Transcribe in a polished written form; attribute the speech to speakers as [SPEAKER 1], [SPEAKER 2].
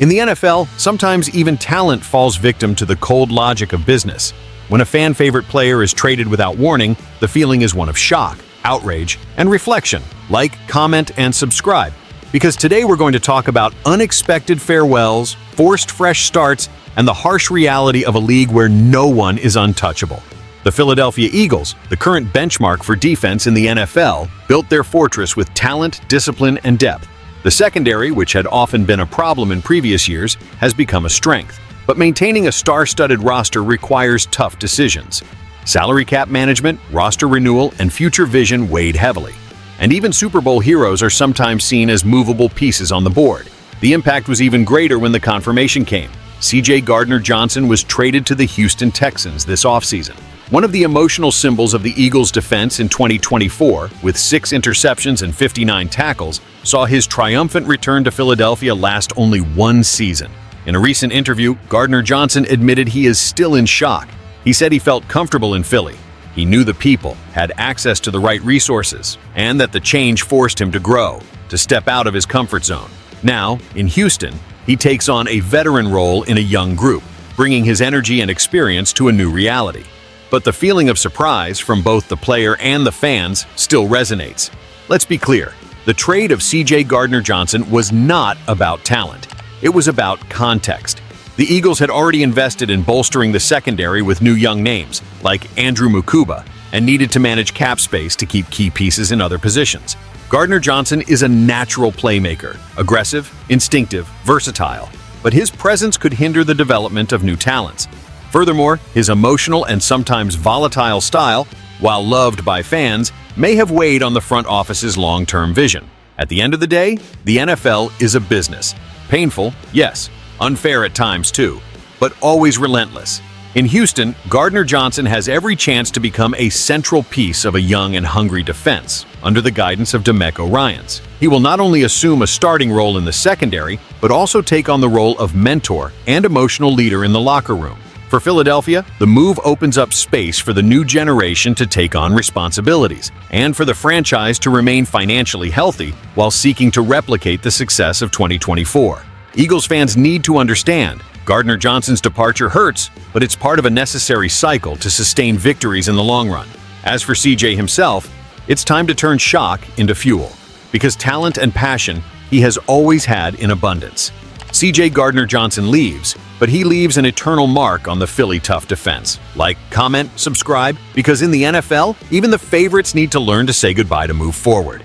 [SPEAKER 1] In the NFL, sometimes even talent falls victim to the cold logic of business. When a fan-favorite player is traded without warning, the feeling is one of shock, outrage, and reflection. Like, comment, and subscribe, because today we're going to talk about unexpected farewells, forced fresh starts, and the harsh reality of a league where no one is untouchable. The Philadelphia Eagles, the current benchmark for defense in the NFL, built their fortress with talent, discipline, and depth. The secondary, which had often been a problem in previous years, has become a strength. But maintaining a star-studded roster requires tough decisions. Salary cap management, roster renewal, and future vision weighed heavily. And even Super Bowl heroes are sometimes seen as movable pieces on the board. The impact was even greater when the confirmation came. C.J. Gardner-Johnson was traded to the Houston Texans this offseason. One of the emotional symbols of the Eagles' defense in 2024, with 6 interceptions and 59 tackles, saw his triumphant return to Philadelphia last only 1 season. In a recent interview, Gardner-Johnson admitted he is still in shock. He said he felt comfortable in Philly. He knew the people, had access to the right resources, and that the change forced him to grow, to step out of his comfort zone. Now, in Houston, he takes on a veteran role in a young group, bringing his energy and experience to a new reality. But the feeling of surprise from both the player and the fans still resonates. Let's be clear, the trade of C.J. Gardner-Johnson was not about talent. It was about context. The Eagles had already invested in bolstering the secondary with new young names, like Andrew Mukuba, and needed to manage cap space to keep key pieces in other positions. Gardner-Johnson is a natural playmaker, aggressive, instinctive, versatile, but his presence could hinder the development of new talents. Furthermore, his emotional and sometimes volatile style, while loved by fans, may have weighed on the front office's long-term vision. At the end of the day, the NFL is a business. Painful, yes. Unfair at times too, but always relentless. In Houston, Gardner-Johnson has every chance to become a central piece of a young and hungry defense, under the guidance of DeMeco Ryans. He will not only assume a starting role in the secondary, but also take on the role of mentor and emotional leader in the locker room. For Philadelphia, the move opens up space for the new generation to take on responsibilities, and for the franchise to remain financially healthy while seeking to replicate the success of 2024. Eagles fans need to understand, Gardner-Johnson's departure hurts, but it's part of a necessary cycle to sustain victories in the long run. As for CJ himself, it's time to turn shock into fuel, because talent and passion he has always had in abundance. CJ Gardner-Johnson leaves, but he leaves an eternal mark on the Philly tough defense. Like, comment, subscribe, because in the NFL, even the favorites need to learn to say goodbye to move forward.